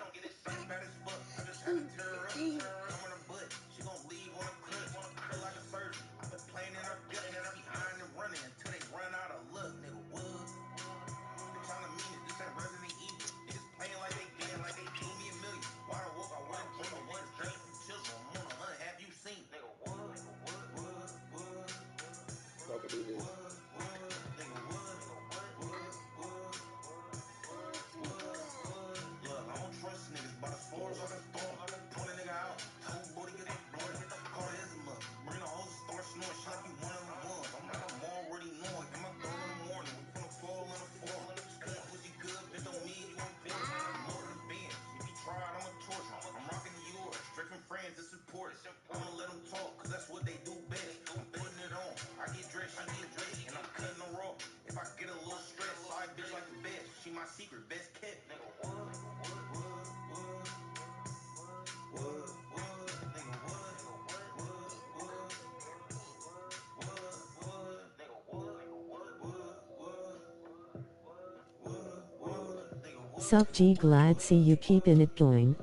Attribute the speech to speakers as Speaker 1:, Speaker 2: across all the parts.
Speaker 1: I can do this.
Speaker 2: Sup G, glad see you keeping it going.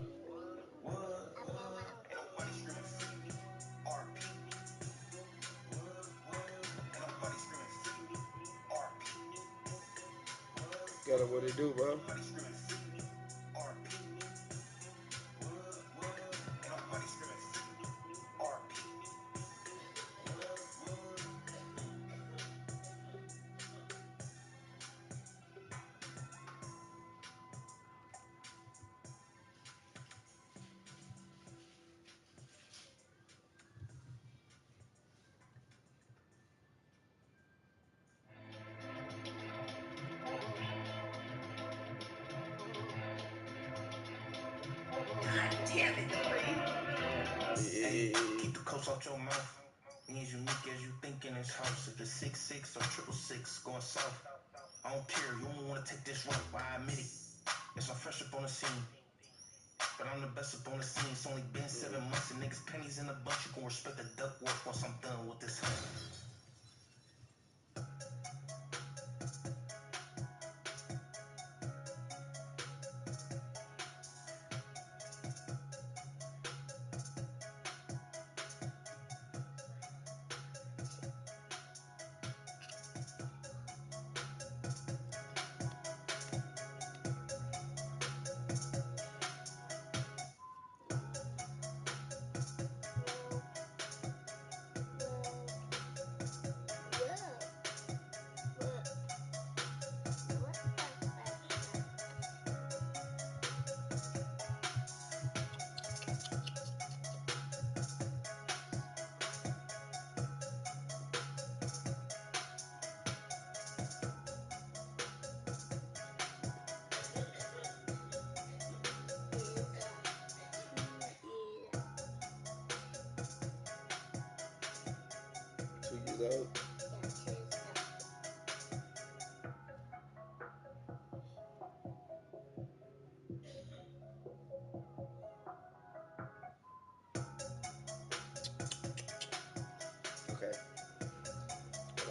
Speaker 1: Got it, what it do, bro?
Speaker 3: Damn it,
Speaker 1: Yeah.
Speaker 3: keep the coast out your mouth. Me as unique as you think in this house. If it's 6'6" or 666 going south, I don't care. You don't want to take this route. I admit it. Yes, I'm fresh up on the scene, but I'm the best up on the scene. It's only been 7 months and niggas pennies in a bunch. You gon' respect the duck work once I'm done with this hunt.
Speaker 1: Two years old. Okay. Hold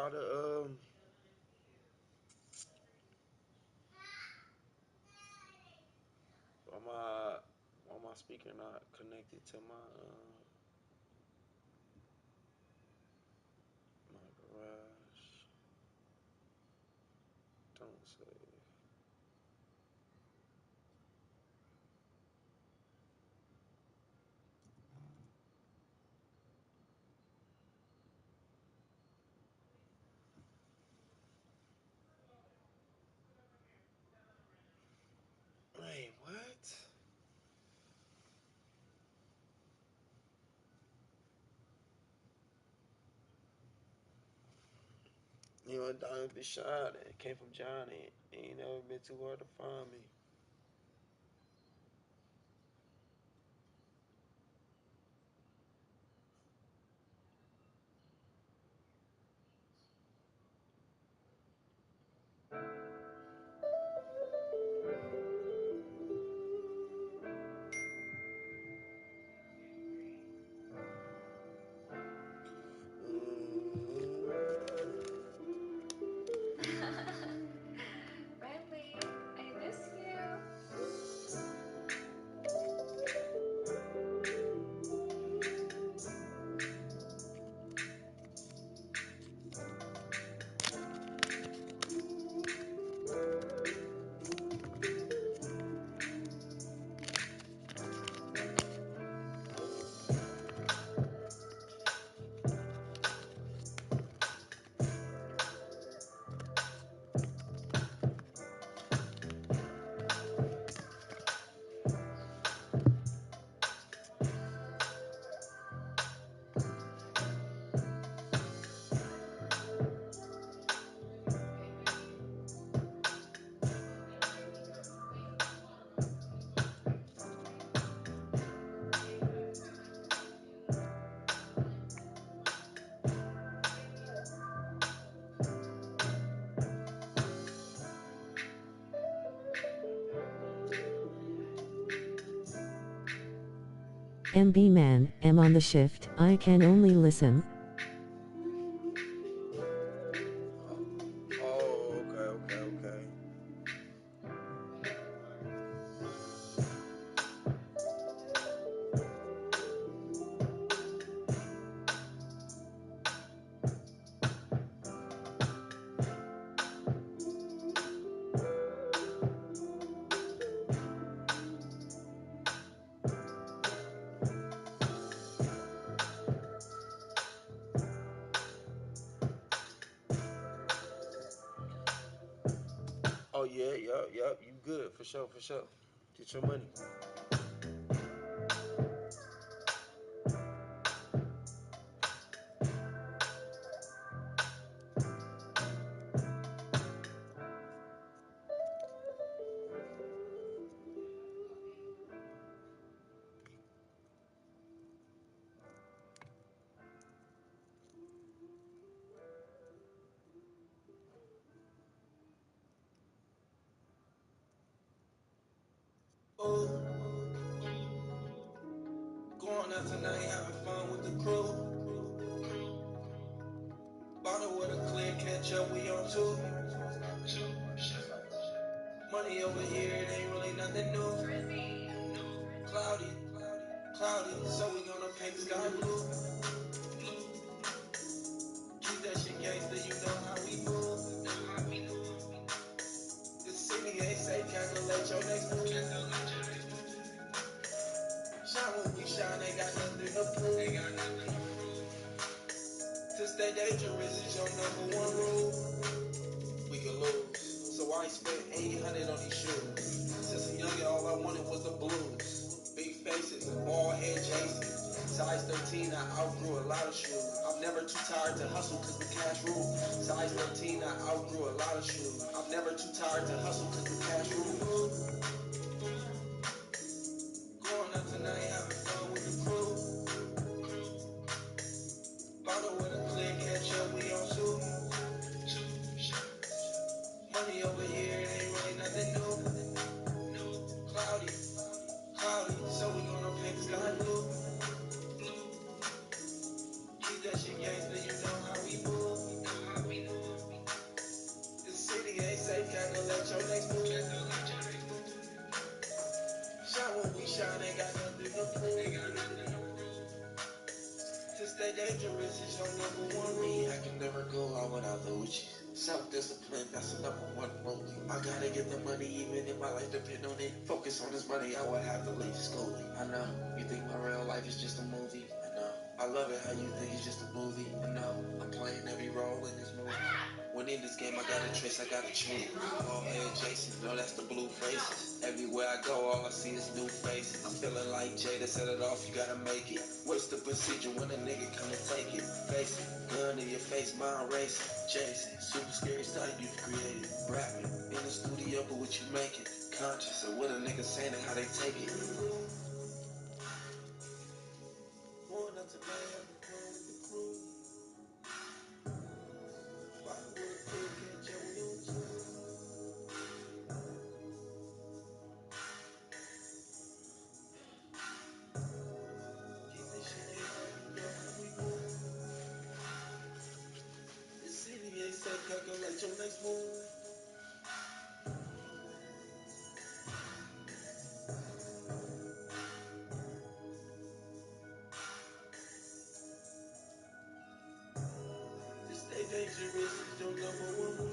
Speaker 1: Why the why my speaker not connected to my garage? Don't say. Wait, what? You know, Diamond be shot. It came from Johnny. Ain't never been too hard to find me.
Speaker 4: Riley, I miss you.
Speaker 2: MB man, am on the shift, I can only listen.
Speaker 1: Oh, okay. Oh yeah, yup. You good for sure, for sure. Get your money.
Speaker 3: Ooh, going out tonight, having fun with the crew. Bottle with a clear catch up, we on two. Money over here, it ain't really nothing new. Cloudy, cloudy, so we gonna paint the sky blue. Keep that shit gangsta, you know how we move. The city ain't safe, calculate your next move. Shine when we shine, ain't got nothing to prove. To stay dangerous is your number one rule. We can lose, so I spent 800 on these shoes. Since a youngin', all I wanted was the blues. Big faces, bald head Jason. Size 13, I outgrew a lot of shoes. I'm never too tired to hustle cause the cash rule. Size 13, I outgrew a lot of shoes. I'm never too tired to hustle cause the cash rule. Going out tonight, having fun with the crew. Bottle with a clear catch up, we on two. Money over here, it ain't really nothing new. Cloudy, cloudy, so we gonna paint the sky blue. Keep that shit gangsta, you know how we move. Gucci. Self-discipline, that's the number one rule. I gotta get the money even if my life depend on it. Focus on this money, I would have to leave schooling. I know, you think my real life is just a movie. I know, I love it how you think it's just a movie. I know, I'm playing every role in this movie. When in this game, I gotta trace, I gotta choose. All head Jason, no, that's the blue faces. Everywhere I go, all I see is new faces. I'm feeling like Jada, set it off, you gotta make it. What's the procedure when a nigga come and take it? Face it, gun to your face, mind racing. Jason, super scary sight you've created. Rapping, in the studio, but what you making? Conscious of what a nigga saying and how they take it. Born up to man, with the crew. Firewood, cook, and Joey on two. Keep this shit in, you know how we move. The city ain't safe, calculate your next move. This stay dangerous is your number one rule.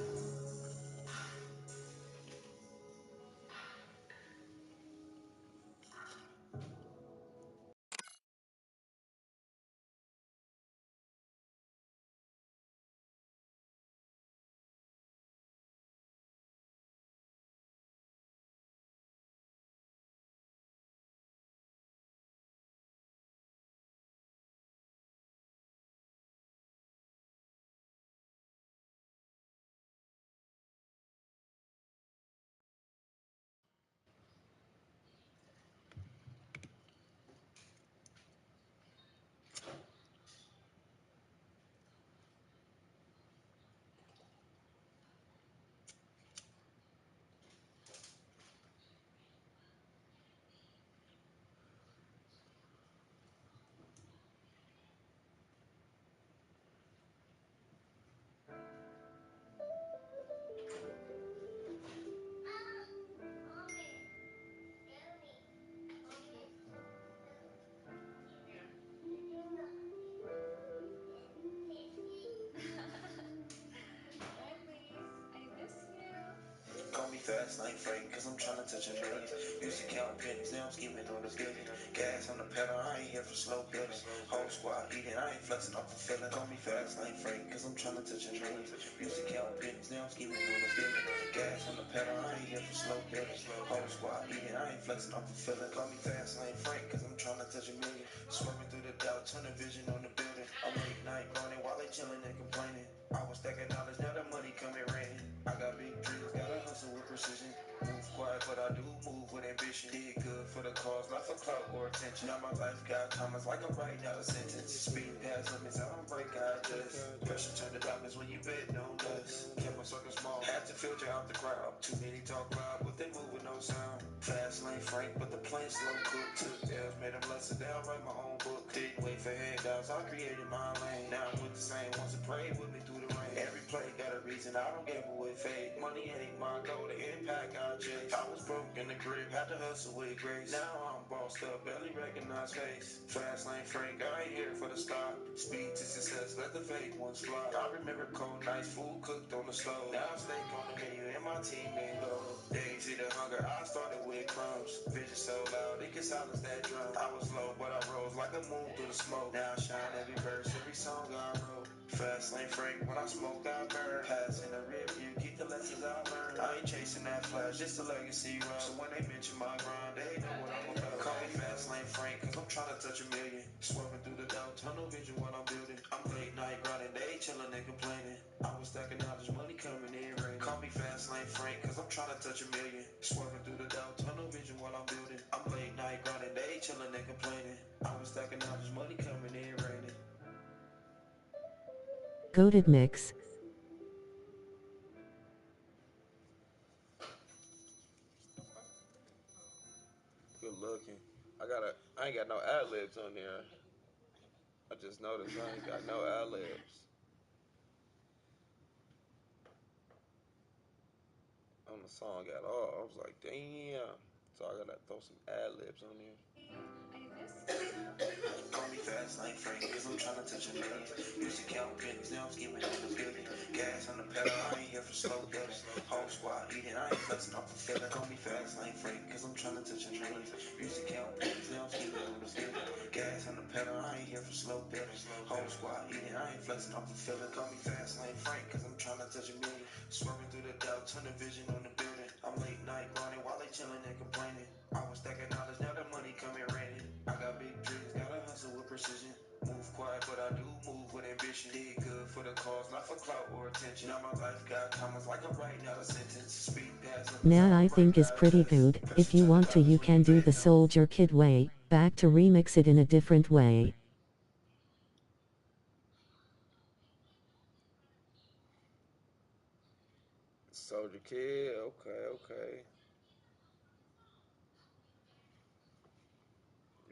Speaker 4: Baby, I miss you.
Speaker 3: Call me fast, like Frank, cause I'm tryna touch a million. Used to count pennies, now I'm scheming on the billion. Gas on the pedal, I ain't here for slow building. Whole squad eating, I ain't flexing off the feeling. Call me fast, like Frank, cause I'm tryna touch a million. Used to count pennies, now I'm scheming on the billion. Gas on the pedal, I ain't here for slow building. Whole squad eating, I ain't flexing off the feeling. Call me fast, like Frank, cause I'm tryna touch a million. Swerving through the doubt, tunnel vision on the building. I'm late night running while they chilling and complaining. I was stacking knowledge, now the money coming raining. I got big dreams, gotta hustle with precision. Move quiet, but I do move with ambition. Did good for the cause, not for clout or attention. Now my life got comments like I'm writing out a sentence. Speed past limits, I don't break, I adjust. Pressure turn to diamonds when you bet on us. Kept my circle small, had to filter out the crowd. Too many talk loud, but they move with no sound. Fast lane Frank, but the plane slow cook. Took L's, made them lesson down, write my own book. Didn't wait for handouts, I created my lane. Now I'm with the same ones that prayed with me through the rain. Every play got a reason, I don't gamble with fate. Money ain't my goal, the impact I chase. I was broke in the crib, had to hustle with grace. Now I'm bossed up, barely recognize face. Fast lane Frank, I ain't here for the stop. Speed to success, let the fake ones fly. I remember cold nights, food cooked on the stove. Now I steak on the menu and my team ain't go. They ain't see the hunger, I started with crumbs. Vision so loud, it can silence that drum. I was low, but I rose like a moon through the smoke. Now I shine every verse, every song I wrote. Fast lane Frank, when I smoke, I burn. Pass in the rear view, keep the lessons I learned. I ain't chasing that flash, just a legacy run. So when they mention my grind, they know what I'm about. Call me Fast Lane Frank, cause I'm trying to touch a million. Swerving through the doubt, tunnel vision while I'm building. I'm late night grinding, they chilling and complaining. I was stacking knowledge, money coming in rain. Call me Fast Lane Frank, cause I'm trying to touch a million. Swerving through the doubt, tunnel vision while I'm building. I'm late night grinding, they chilling and complaining. I was stacking knowledge, money coming in raining.
Speaker 2: Goated mix.
Speaker 1: Good looking. I ain't got no ad libs on there. I just noticed I ain't got no ad libs on the song at all. I was like, damn. So I gotta throw some ad libs on there.
Speaker 4: I miss you.
Speaker 3: Call me fast like Frank, cause I'm tryna touch a million. Used to count pennies, now I'm scheming on the billion. Gas on the slow dip. Whole squad eating, I ain't flexing off the feeling. Call me fast, I ain't frank, cause I'm trying to touch a dream. Music count pins, now I'm skipping on the field. Gas on the pedal, I ain't here for slow dip. Whole squad eating, I ain't flexing off the feeling. Call me fast, I ain't frank, cause I'm trying to touch a million. Swerving through the doubt, tunnel vision on the building. I'm late night grinding while they chilling and complaining. I was stacking knowledge, now the money coming raining. I got big dreams, gotta hustle with precision. Move quiet, but I do move with ambition. Did good for the cause, not for clout or attention. Now my life got commas like I'm writing out a sentence. Speed past limits, I
Speaker 2: Nah, I
Speaker 3: don't break,
Speaker 2: think is
Speaker 3: I
Speaker 2: pretty
Speaker 3: adjust.
Speaker 2: good. If
Speaker 3: Pressure
Speaker 2: you
Speaker 3: turn the
Speaker 2: want to,
Speaker 3: dollars
Speaker 2: you
Speaker 3: when you
Speaker 2: can do
Speaker 3: bet
Speaker 2: the
Speaker 3: no.
Speaker 2: Soldier Kid way, back to remix it in a different way.
Speaker 1: Soldier Kid, okay.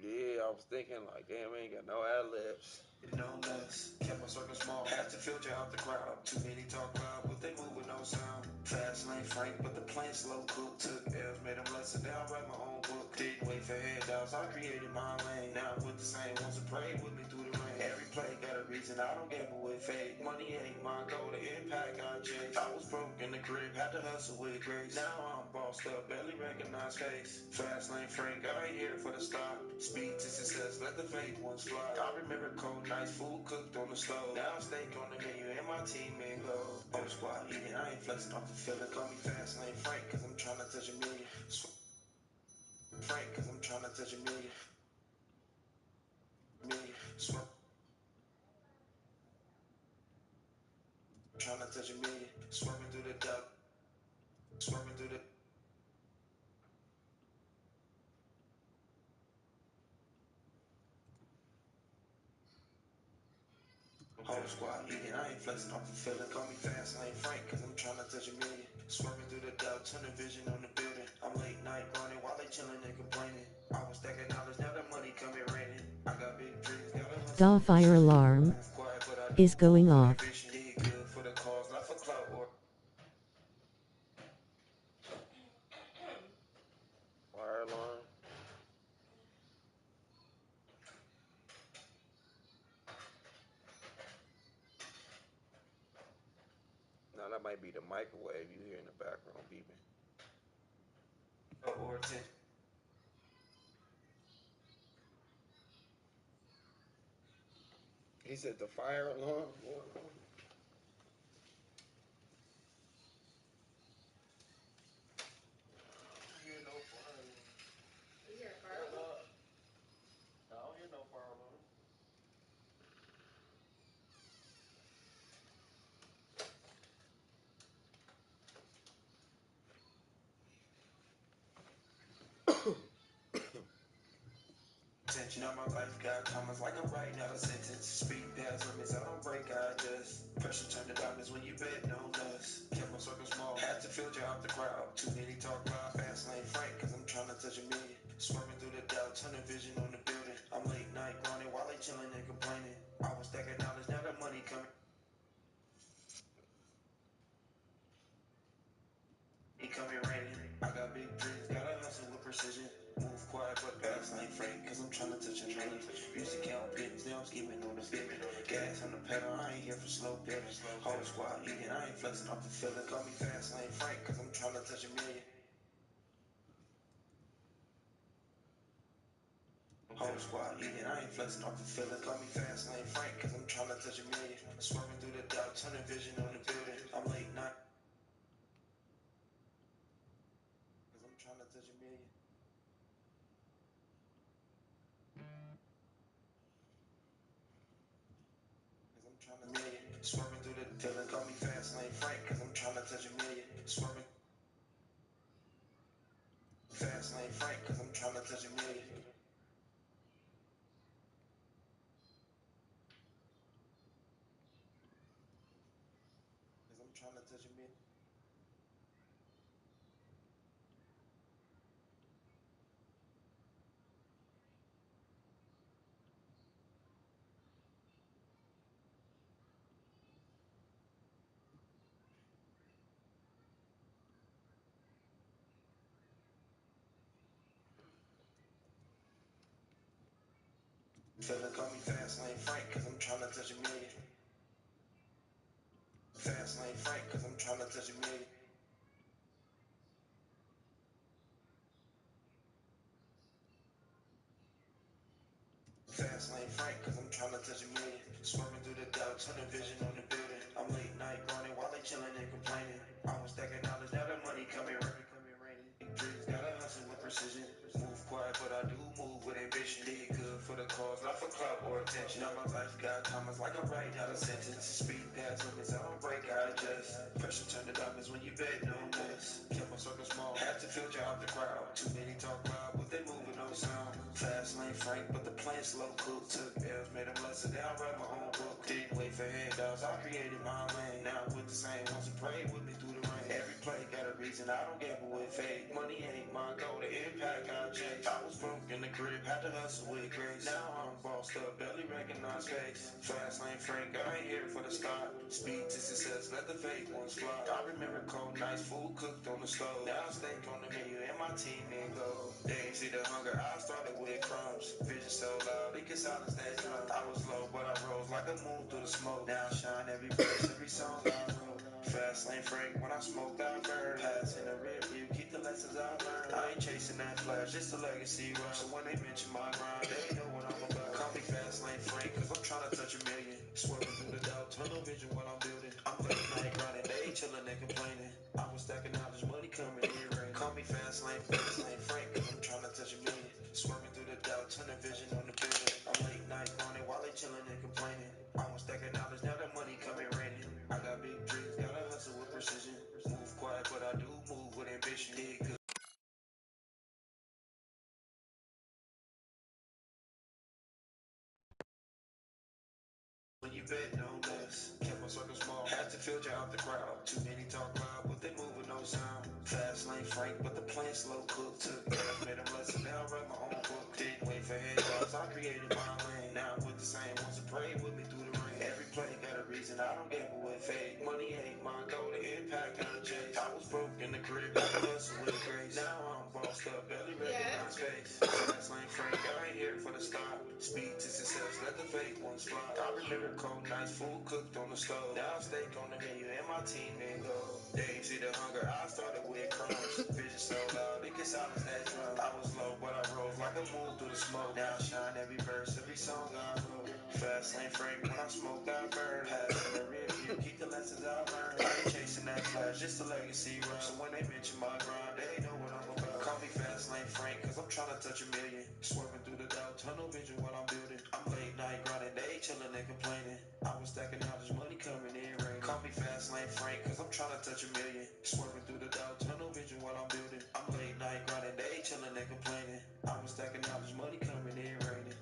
Speaker 1: Yeah, I was thinking like, damn, I ain't got no ad libs.
Speaker 3: No less, kept my circle small. Had to filter out the crowd. Too many talk loud, but they move with no sound. Fast lane Frank, but the plane slow cook. Took L's, made them lesson. Now I write my own book. Didn't wait for handouts, I created my lane. Now I'm with the same ones that prayed with me through the rain. Every play got a reason, I don't gamble with fate. Money ain't my goal, the impact I chase. I was broke in the crib, had to hustle with grace. Now I'm bossed up, barely recognize face. Fast lane Frank, I ain't here for the stop. Speed to success, let the fake ones fly. I remember cold nights, food cooked on the stove. Now steak on the menu and my team in go. Whole squad eating, I ain't flexing off the feeling. Call me fast lane Frank, cause I'm trying to touch a million. Frank, cause I'm trying to touch a million. Trying to touch a million. Swerving through the doubt. Swerving through the whole squad eating, I ain't flexing off the feeling. Call me fast lane Frank, cause I'm trying to touch a million. Swerving through the doubt, tunnel vision on the building. I'm late night grinding while they chilling and complaining. I was stacking knowledge, now the money coming raining. I got big dreams, gotta hustle
Speaker 2: The
Speaker 3: with
Speaker 2: fire
Speaker 3: precision.
Speaker 2: alarm
Speaker 3: Move quiet, but I do
Speaker 2: is going
Speaker 3: move with
Speaker 2: off.
Speaker 3: ambition. Did good for the cause, not for clout or
Speaker 1: Fire alarm. Now that might be the microwave you hear in the background beeping.
Speaker 3: attention.
Speaker 1: He said the fire alarm.
Speaker 4: You hear a fire alarm?
Speaker 1: I don't hear no fire alarm.
Speaker 3: Attention on my life, got commas like I'm writing out a sentence. Speed past limits, I don't break, I adjust. Pressure turn to diamonds when you bet no us. Kept my circle small, had to filter out the crowd. Too many talk loud, fast lane Frank, cause I'm trying to touch a million. Swerving through the doubt, tunnel vision on the building. I'm late night grinding while they chilling and complaining. I was stacking knowledge, now the money coming. It coming raining. I got big dreams, gotta hustle with precision. Move quiet, but fast lane Frank, cause I'm trying to touch a dream. Music count pins, now I'm scheming on the pivot. Gas on the pedal, I ain't here for slow pivots. Whole squad eating, I ain't flexing off the feeling. Call me fast lane Frank, cause I'm trying to touch a million. Whole squad eating, I ain't flexing off the feeling. Call me fast lane Frank, cause I'm trying to touch a million. Swerving through the doubt, tunnel vision on the building. I'm late night, cause I'm trying to touch a million. Cause I'm trying to million. Swerving through the feeling, call me fast lane Frank, cause I'm trying to touch a million. Swerving fast lane Frank, cause I'm trying to touch a million. Cause I'm trying to touch a million. Feeling call me fast lane Frank, cause I'm trying to touch a million. Fast lane Frank, cause I'm trying to touch a million. Fast lane Frank, cause I'm trying to touch a million. Swerving through the doubt, tunnel vision on the building. I'm late night grinding while they chilling and complaining. I was stacking knowledge, now the money coming raining. Dreams gotta hustle with precision. Move quiet, but I do move with ambition. Did good for the cause, not for clout or attention. Now my life got commas like I'm writing out a sentence. Speed past limits, I don't break, I adjust. Pressure turn to diamonds when you betting on this. Kept my circle small, had to filter out the crowd. Too many talk loud, but they moving no sound. Fast lane Frank, but the plan slow cook. Took L's, made them lesson, now I write my own book. Didn't wait for handouts, I created my lane. Now I'm with the same ones who prayed with me through the rain. Every play got a reason, I don't gamble with fate. Money ain't my goal, the impact I chase. I was broke in the crib, had to hustle with grace. Now I'm bossed up, barely recognize face. Fast lane Frank, I ain't here for the start. Speed to success, let the fake ones fly. I remember cold nights, food cooked on the stove. Now steak on the menu and my team in gold. They ain't see the hunger, I started with crumbs. Vision so loud, it can silence that drum. I was low, but I rose like a moon through the smoke. Now I shine every verse, every song I wrote. Fast lane Frank, when I smoke, I burn. Pass in the rear view, keep the lessons I learned. I ain't chasing that flash, it's a legacy run. So when they mention my grind, they know what I'm about. Call me Fast lane Frank, cause I'm trying to touch a million. Swerving through the doubt, tunnel vision what I'm building. I'm late night grinding, they chilling and complaining. I was stacking knowledge, money coming in rain. Call me Fast lane Frank, cause I'm trying to touch a million. Swerving through the doubt, tunnel vision on the building. I'm late night grinding while they chilling and complaining. I was stacking knowledge, now the money coming raining. I got big dreams, gotta hustle with precision. Move quiet, but I do move with ambition. Did good. When you betting on this, kept my circle small, had to filter out the crowd. Too many talk loud, but they move with no sound. Fast lane Frank, but the plan slow cook. Took L's, made them lesson, now I write my own book. Didn't wait for handouts, I created my lane. Now I'm with the same ones who prayed with me through the rain. Every play got a reason, I don't gamble with fate. Money ain't my goal, the impact I chase. I was broke in the crib, had to hustle with grace. Now I'm bossed up, barely recognize face. Fast lane Frank, I ain't here for the stop. Speed to success, let the fake ones fly. I remember cold nights, food cooked on the stove. Now steak on the menu and my team in gold. They ain't see the hunger, I started with crumbs. Vision so loud, it can silence that drum. I was low, but I rose like a moon through the smoke. Now I shine every verse, every song I wrote. Fast lane Frank, when I smoke, I burn. Pass in the rear view, keep the lessons I learned. I ain't chasing that flash, just a legacy run. So when they mention my grind, they know what I'm about. Call me Fast lane Frank, cause I'm trying to touch a million. Swerving through the doubt, tunnel vision what I'm building. I'm late night grinding, they chilling and complaining. I was stacking knowledge, money coming in rain. Call me Fast lane Frank, cause I'm trying to touch a million. Swerving through the doubt, tunnel vision what I'm building. I'm late night grinding, they chilling and complaining. I was stacking knowledge, money coming in raining.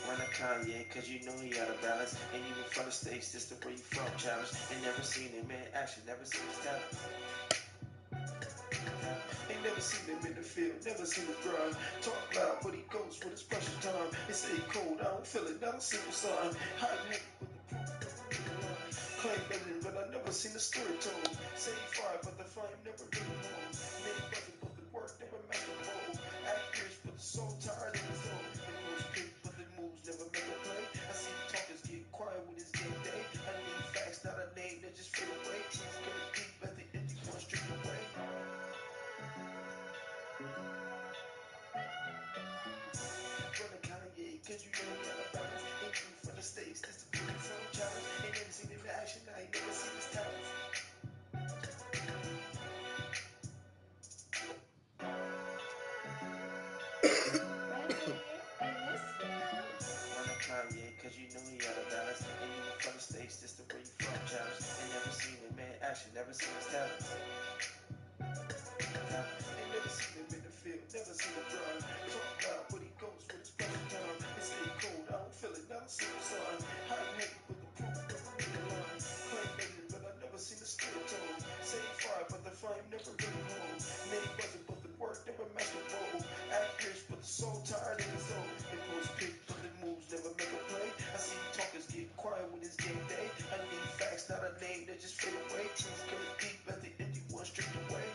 Speaker 3: Run a Kanye, cause you know he out of balance. And even from the States, this the where you from, challenge. Ain't never seen him in action, never seen his talent. Ain't never seen him in the field, never seen him grind. Talk loud, but he goes with his precious time. They say he cold, I don't feel it, not a simple sign. Hot and heavy, but the proof claim legend, but I never seen the story told. Say he fired, but the flame never really hold. Name buzzing, but the work never match the bowl. Act rich, but the soul tired in the soul. The moves quick, but the moves never make a play. I see the talkers get quiet when it's game day. I need facts, not a name that just fade away. Truth goes deep, let the empty one strip away. Run a Kanye, cause you know he got a balance. Ain't you from the States, this the pretty from challenge. Ain't never seen him in action, I ain't never seen his talents. Run a Kanye, cause you know he got a balance. Ain't you from the States, this the where you from challenge. Ain't never seen him in action, never seen his talents. Ain't never seen him in the field, never seen him grind. Talk loud, but he goes with his precious time. They say he cold, I don't feel it, not a single sign. it's game day. I need facts, not a name that just fade away. Truth coming deep, let the empty one stripped away.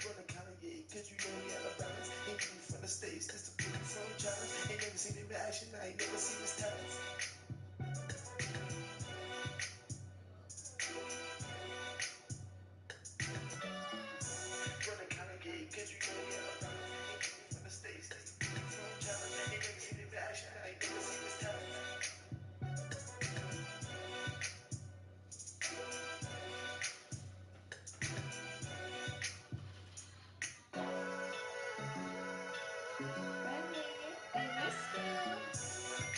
Speaker 3: Running Kanye, cause you know he had a balance. Ain't even from the States, this the pretty from challenge. Ain't never seen him in action, I ain't never seen his talents. Running Kanye, cause you know he had a balance. Ain't even from the States, this the pretty from challenge. Ain't never seen him in action, I ain't never seen his talents.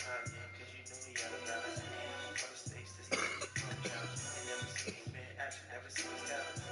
Speaker 3: Kanye, cause you know he had a balance. Ain't from the States, this the pretty from challenge. Ain't never seen him in action, never seen his talents.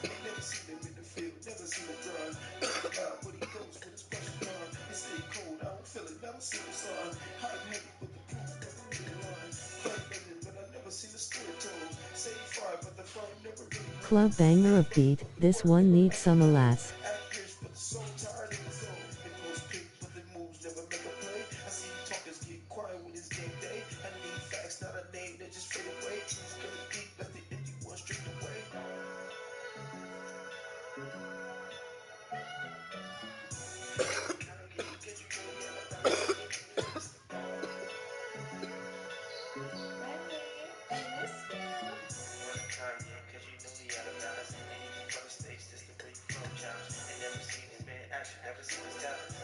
Speaker 3: Ain't never seen him in the field, never seen him run. Talk about what he goes with his pressure on. He stay cold, I don't feel it, never seen him son. Hot heavy, but the proof never really line. Claim legend, but I never seen a story told. Say fire, but the flame never really line.
Speaker 2: Club banger of beat, this one needs some alas.
Speaker 3: Act rich, but the soul tired in his own. It goes pick, but the moves never make a play. I see talkers get quiet when it's game day. I need facts, not a name that just fade away. Truth coming deep, let the empty one stripped away. Kanye, cause you know he had a balance. Ain't even from the States, this the where you from challenge. Ain't never seen him in action, never seen his talents.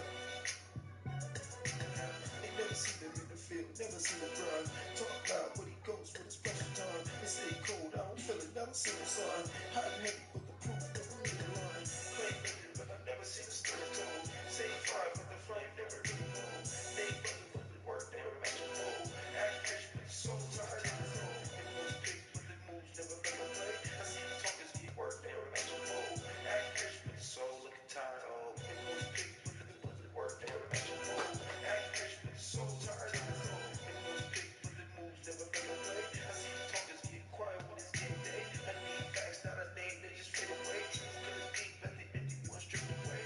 Speaker 3: Ain't never seen him in the field, never seen him run. Talk about what he goes with his pressure time. It stay cold, I don't feel it, never seen him son. Hot heavy, but the proof never really line. Claim legend, but I never seen a story told. Say fire, but the flame never really known. They buzzing, but the work never match a mold. Act rich, but the soul tired in his own. It was big, but the moves never make a play. I see the talkers get work, never match a mold. Act rich, but the soul looking tired, oh. It was big, but the work never match a mold. Act rich, but the soul tired in his own. It was big, but the moves never make a play. I see the talkers get quiet when it's game day. I need facts, not a name that just fade away. Truth coming deep, let the empty one stripped away.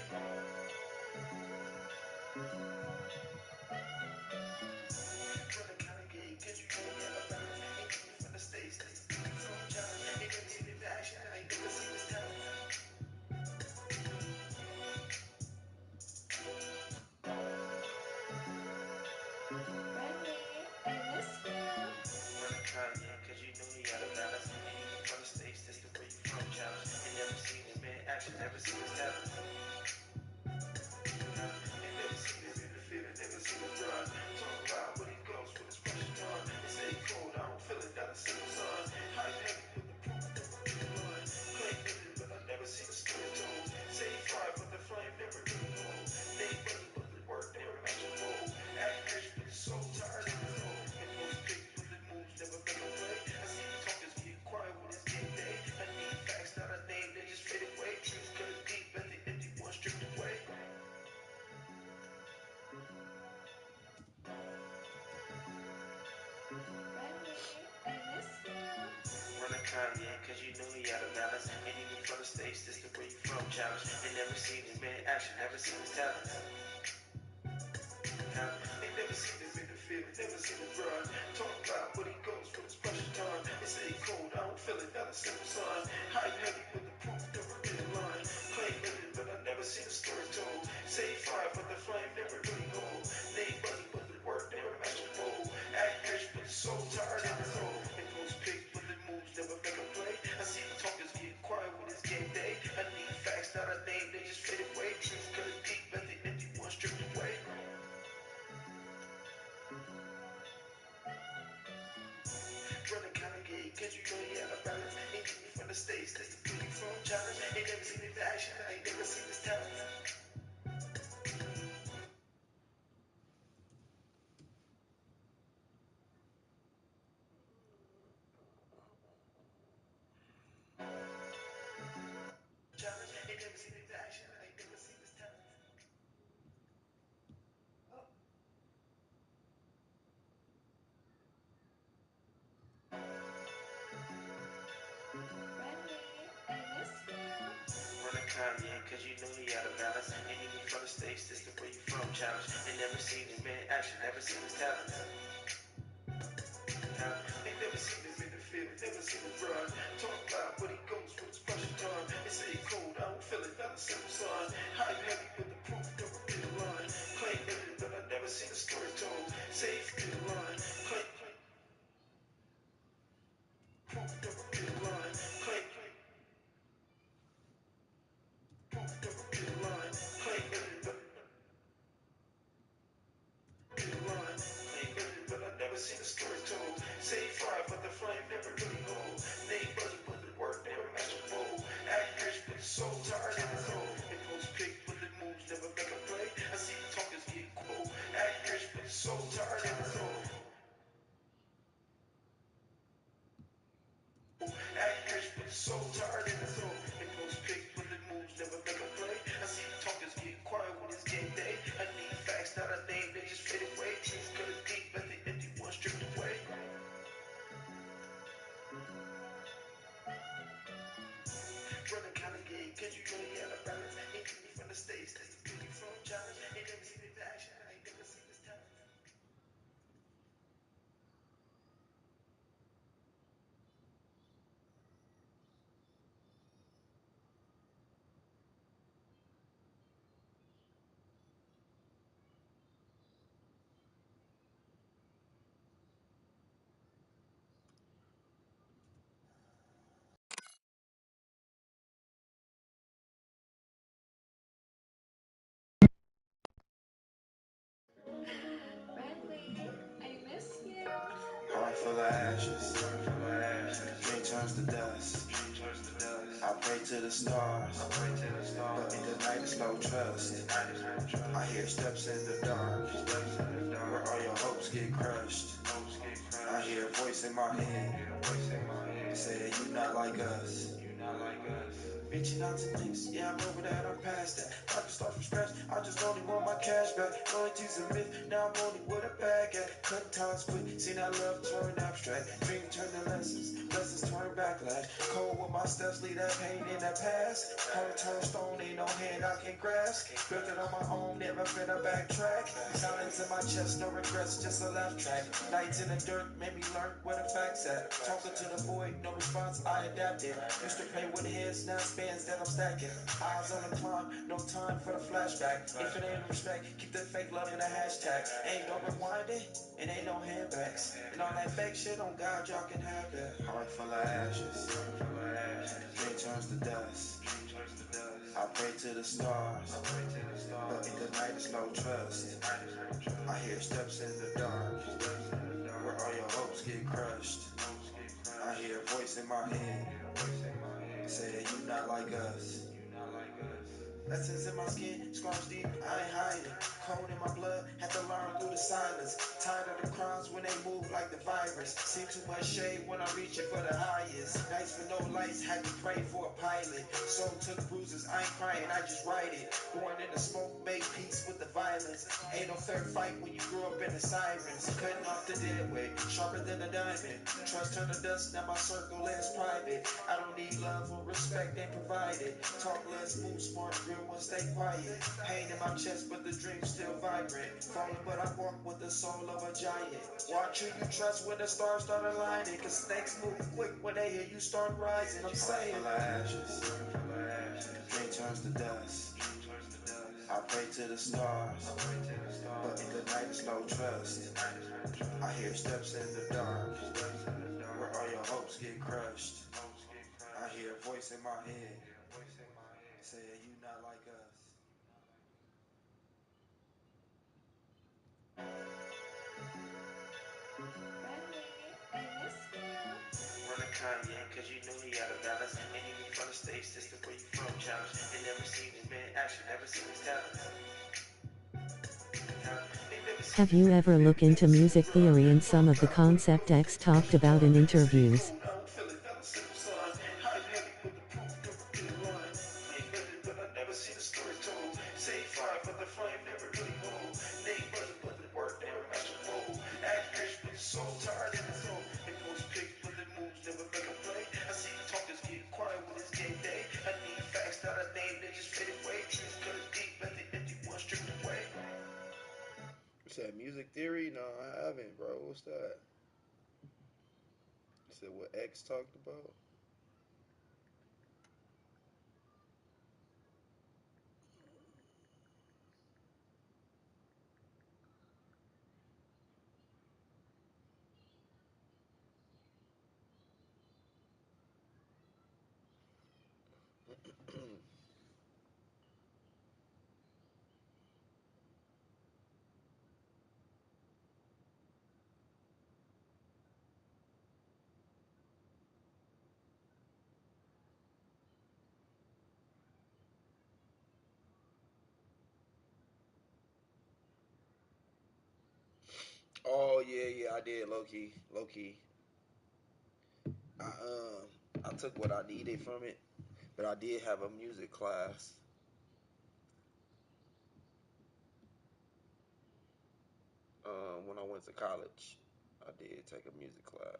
Speaker 3: Running Kanye, cause you know he had a balance. Ain't even from the States, this the pretty from challenge. Ain't never seen him in action, I ain't never seen his talents. Running Kanye, cause you know he had a balance. Ain't even from the States, this the where you from challenge. Ain't never seen him in action, never seen his talents. Ain't never seen him in the field, never seen him run. Talk about what he goes with his pressure on. It stay cold, I don't feel it, never seen him son. Hot heavy, but the proof never really line. Claim legend, but I never seen a story told. Say fire, but the flame never really known. They buzzing, but the work never match a mold. Act rich, but the soul tired in his own. It was big, but the moves never make a play. I see talkers get quiet when it's game day. I need facts, not a name that just fade away. Truth coming deep, let the empty one stripped away. Running Kanye, cause you know he had a balance. Ain't even from the States, this the where you from challenge. Ain't never seen him in action, never seen his talents. Ain't never seen him in the field, never seen him run. Talk about what he goes with his pressure time. It stay cold, I don't feel it, never seen him son. Hot heavy, but the proof never really line. Claim legend, but I never seen a story told. Say fire, but the flame never really hold. They buzzing, but the work never match a mold. Act rich, but the soul tired in his own. It goes big, but the moves never make a play. I see the talkers get quiet when it's game day. I need facts, not a name, they just fade away. Truth coming deep, let the empty one stripped away. Running Kanye, cause you know he had a balance. Ain't even from the States, this the pretty from challenge. Ain't never seen him in action, I ain't never seen his talents. Challenge, ain't never seen him in action, I ain't never seen his talents. Running Kanye, cause you know he had a balance. Ain't even from the States, challenge. They never seen him in action, never seen his talent. They never seen him in the field, never seen him run. Talk loud, but he goes with his brush done. They say he cold, I don't feel it, not a simple son. High heavy with the proof, never did run. Claim it, but I never seen the story told. Say he did run. Claim proof, never did run. Claim proof, never did run. Claim it, but but I never seen the story told. Say he fried, but the flame never really hold. Name buzzing, but the work never match a bowl. Act rich, but the soul tired in the cold. They post pick, but the moves never make a play. I see the talkers get cold. Act rich, but the soul tired in the cold. Act rich, but the soul tired in the cold. They post pick, but the moves never make a play. I see the talkers get quiet when it's game day. I need facts, not a name, they just fade away. Truth cut deep, let the empty one stripped away. Running kind of game, cause you really had a balance. Ain't me from the States, that's the beauty from challenge. Ain't never seen it in action, I ain't never seen this talent.
Speaker 4: Bradley, I miss you.
Speaker 3: Heart full of ashes, dream turns to dust. I pray to the stars, but in the night it's no trust. I hear steps in the dark, where all your hopes get crushed. I hear a voice in my head, saying you not like us. Reaching out to niggas, yeah, I'm over that, I'm past that. I can start from scratch, I just only want my cash back. Loyalty's a myth, now I'm only with a bag at. Cutting ties quick, seen that love turn abstract. Dream turn to lessons, lessons turn backlash. Cold with my steps, leave that pain in the past. Heart turn stone, ain't no hand I can grasp. Built it on my own, never finna backtrack. Silence in my chest, no regrets, just a laugh track. Nights in the dirt, made me learn where the facts at. Talking to the void, no response, I adapted. Used to play with heads, now spans that I'm stacking. Eyes on the climb, no time for the flashback. If it ain't respect, keep that fake love in a hashtag. Ain't no rewinding, it ain't no handbacks. And all that fake shit on God, y'all can have that. Heart full of ashes, dream turns to dust. I pray to the stars, but in the night it's no trust. I hear steps in the dark, where all your hopes get crushed. I hear a voice in my head, saying you not like us. Lessons in my skin, scars deep, I ain't hiding. Cold in my blood, had to learn through the silence. Tired of the crowds when they move like the virus. See too much shade when I'm reaching for the highest. Nights with no lights, had to pray for a pilot. Soul took bruises, I ain't crying, I just write it. Born in the smoke, made peace with the violence. Ain't no fair fight when you grew up in the sirens. Cutting off the dead weight, sharper than a diamond. Trust turned to dust, now my circle is private. I don't need love or respect, they provide it. Talk less, move smart, real one stay quiet. Pain in my chest, but the dream's still vibrant. Falling, but I walk with the soul of a giant. Watch who you trust when the stars start aligning. Cause snakes move quick when they hear you start rising. I'm saying ashes, dream turns to dust. I pray to the stars, but in the night it's no trust. I hear steps in the dark, where all your hopes get crushed. I hear a voice in my head, saying you not like us.
Speaker 4: Bradley, I miss you.
Speaker 3: Running Kanye, cause you know he out of balance. And you from the States, this the where you from, challenge. They never seen him in action, never seen his talent.
Speaker 2: Have you ever looked into music theory and some of the concept X talked about in interviews?
Speaker 3: I see talkers get quiet when it's game day. I need facts, not a name, they just fade away. Truth cut deep, let the empty one stripped away.
Speaker 1: Music theory? No, I haven't, bro. What's that? You said what X talked about? Oh yeah, yeah, I did low key, low key. I took what I needed from it, but I did have a music class. When I went to college, I did take a music class.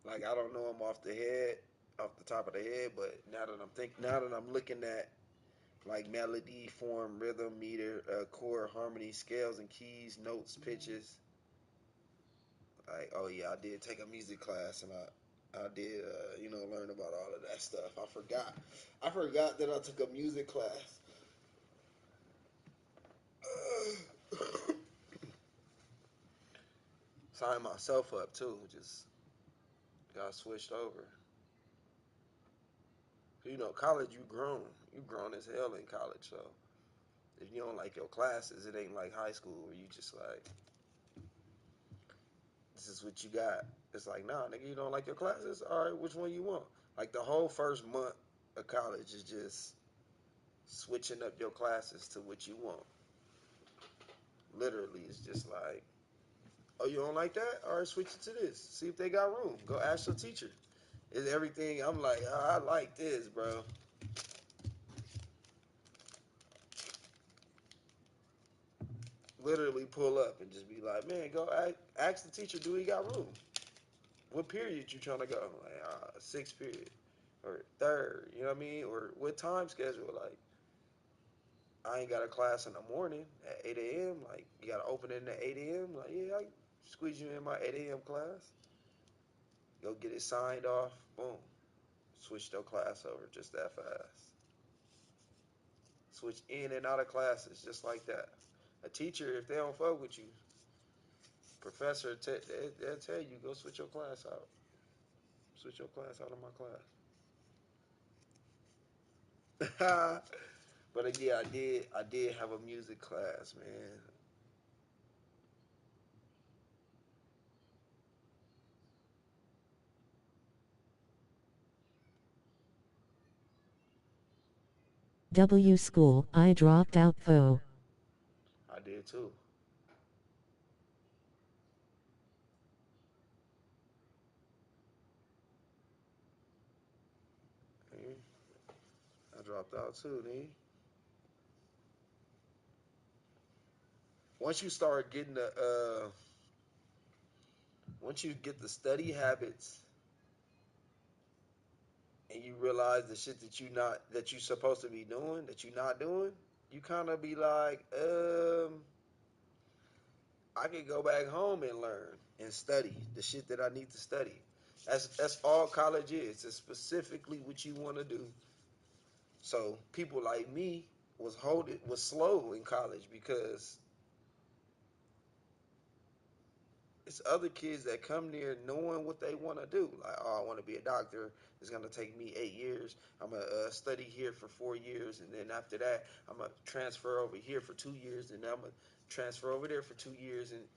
Speaker 1: Like I don't know them off the head, off the top of the head, but now that I'm looking at like melody, form, rhythm, meter, chord, harmony, scales and keys, notes, pitches. Like, oh yeah, I did take a music class, and I did learn about all of that stuff. I forgot that I took a music class. Signed myself up too. Just got switched over. College, you grown as hell in college. So if you don't like your classes, it ain't like high school where you just like, this is what you got. It's like, nah, nigga, you don't like your classes? All right, which one you want? Like the whole first month of college is just switching up your classes to what you want. Literally, it's just like, oh, you don't like that? All right, switch it to this. See if they got room. Go ask your teacher. Is everything? I'm like, oh, I like this, bro. Literally pull up and just be like, man, go ask the teacher, do he got room? What period you trying to go? Like, sixth period or third, you know what I mean? Or what time schedule? Like, I ain't got a class in the morning at 8 a.m. Like, you got to open it at 8 a.m. Like, yeah, I squeeze you in my 8 a.m. class. Go get it signed off. Boom. Switch your class over just that fast. Switch in and out of classes just like that. A teacher, if they don't fuck with you, professor, they'll tell you, go switch your class out. Switch your class out of my class. But yeah, I did have a music class, man.
Speaker 2: W school, I dropped out though.
Speaker 1: I did too. Mhm. I dropped out too, man. Once you start getting once you get the study habits and you realize the shit that you supposed to be doing that you not doing, you kind of be like, I could go back home and learn and study the shit that I need to study. That's all college is. It's specifically what you want to do. So people like me was slow in college because it's other kids that come there knowing what they want to do. Like, oh, I want to be a doctor. It's gonna take me 8 years. I'm gonna study here for 4 years, and then after that, I'm gonna transfer over here for 2 years, and then I'm gonna transfer over there for 2 years, and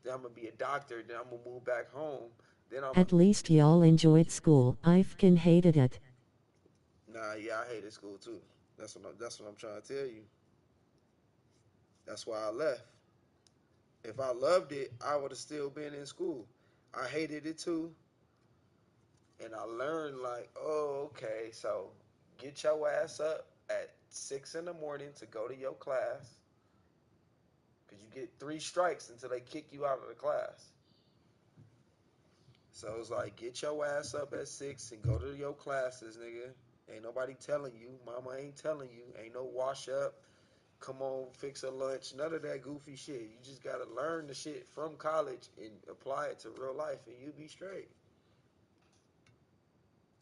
Speaker 1: then I'm gonna be a doctor. Then I'm gonna move back home. Then I'm gonna,
Speaker 2: At least y'all enjoyed school. I fkin hated it.
Speaker 1: nah, yeah, I hated school too. That's what I'm trying to tell you. That's why I left. If I loved it, I would have still been in school. I hated it too, and I learned like, oh, okay, so get your ass up at 6 in the morning to go to your class, because you get 3 strikes until they kick you out of the class. So it's like, get your ass up at 6 and go to your classes, nigga. Ain't nobody telling you. Mama ain't telling you. Ain't no wash up. Come on, fix a lunch. None of that goofy shit. You just gotta learn the shit from college and apply it to real life, and you be straight.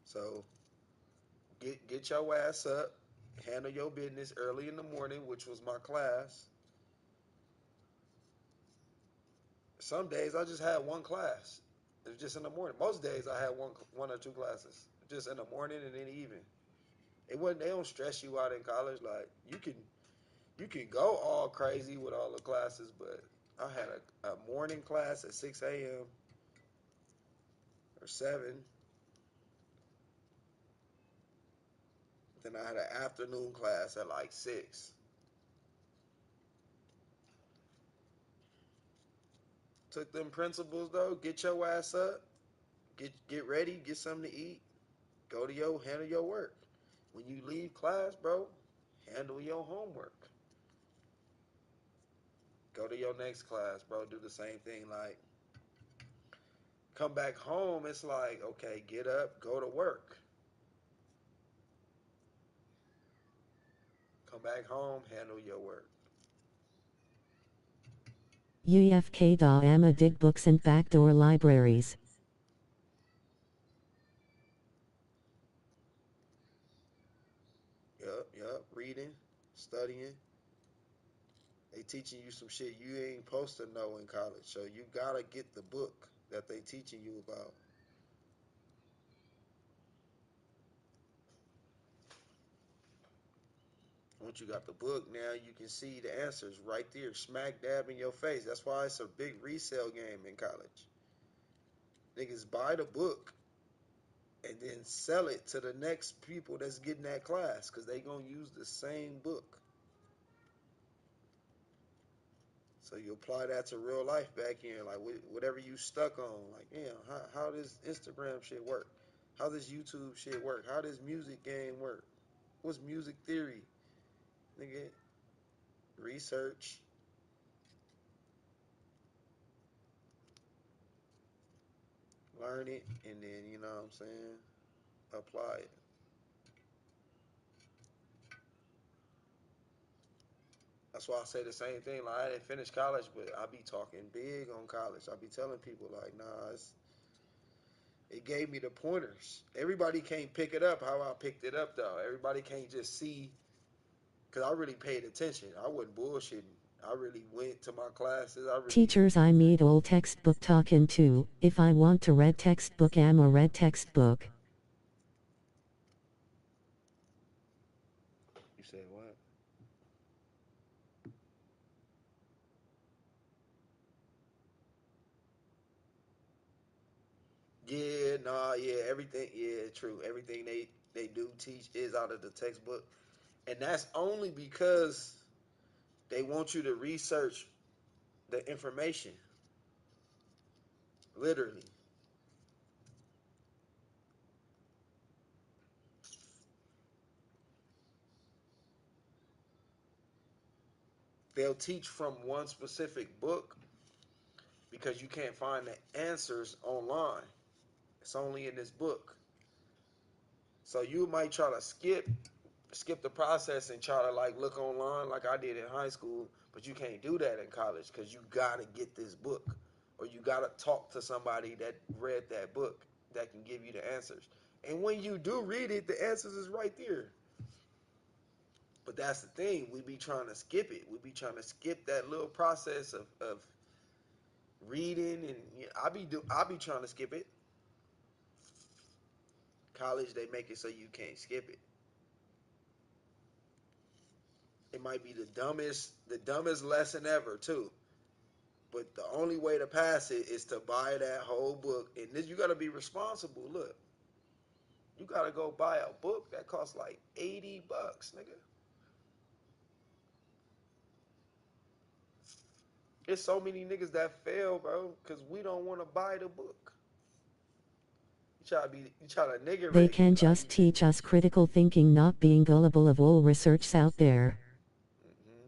Speaker 1: So get your ass up, handle your business early in the morning, which was my class. Some days I just had one class. It was just in the morning. Most days I had one or two classes, just in the morning and in the evening. It wasn't. They don't stress you out in college. Like you can go all crazy with all the classes, but I had a morning class at 6 a.m. or 7. Then I had an afternoon class at like 6. Took them principles though. Get your ass up. Get ready. Get something to eat. Go to handle your work. When you leave class, bro, handle your homework. Go to your next class, bro. Do the same thing. Like come back home. It's like okay, get up, go to work. Come back home, handle your work.
Speaker 2: UFK da ama dig books and backdoor libraries.
Speaker 1: Yup. Reading, studying. They teaching you some shit you ain't supposed to know in college. So you gotta get the book that they teaching you about. Once you got the book, now you can see the answers right there, smack dab in your face. That's why it's a big resale game in college. Niggas buy the book and then sell it to the next people that's getting that class because they gonna use the same book. So you apply that to real life back here, like whatever you stuck on. Like, damn, how does Instagram shit work? How does YouTube shit work? How does music game work? What's music theory? Nigga, research, learn it, and then, you know what I'm saying, apply it. That's why I say the same thing. Like, I didn't finish college, but I be talking big on college. I be telling people, like, nah, it gave me the pointers. Everybody can't pick it up how I picked it up, though. Everybody can't just see, because I really paid attention. I wasn't bullshitting. I really went to my classes.
Speaker 2: Teachers I meet old textbook talking to, if I want to read textbook am a read textbook.
Speaker 1: You said what? Yeah, nah, yeah, everything, yeah, true. Everything they do teach is out of the textbook, and that's only because they want you to research the information. Literally, they'll teach from one specific book because you can't find the answers online. It's only in this book. So you might try to skip the process and try to like look online like I did in high school, but you can't do that in college because you gotta get this book or you gotta talk to somebody that read that book that can give you the answers. And when you do read it, the answers is right there. But that's the thing, we be trying to skip it. We be trying to skip that little process of reading, and I be trying to skip it. College they make it so you can't skip it. It might be the dumbest lesson ever too. But the only way to pass it is to buy that whole book. And then you gotta be responsible. Look, you gotta go buy a book that costs like $80, nigga. There's so many niggas that fail, bro, because we don't want to buy the book. You try to nigga
Speaker 2: They
Speaker 1: rate me
Speaker 2: can
Speaker 1: like.
Speaker 2: just teach us critical thinking, not being gullible of all research out there.
Speaker 1: Mm-hmm,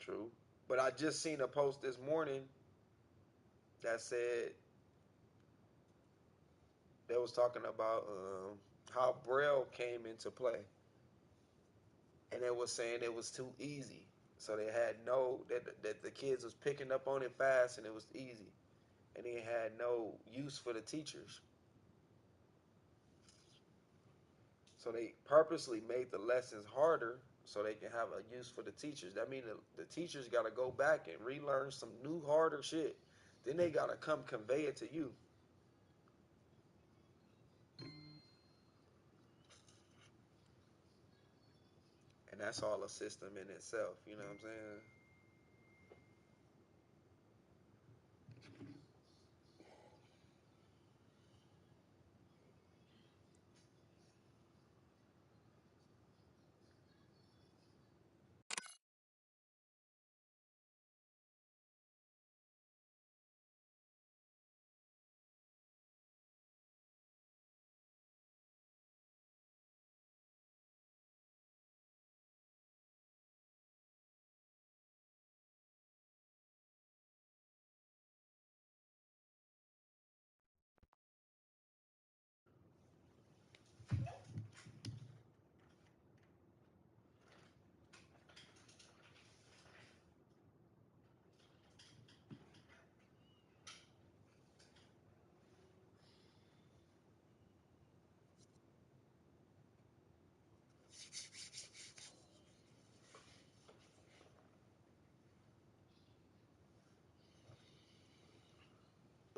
Speaker 1: true. But I just seen a post this morning that said they was talking about how Braille came into play, and it was saying it was too easy. So they had no that the kids was picking up on it fast, and it was easy, and they had no use for the teachers. So they purposely made the lessons harder so they can have a use for the teachers. That means the teachers got to go back and relearn some new harder shit. Then they got to come convey it to you. And that's all a system in itself. You know what I'm saying?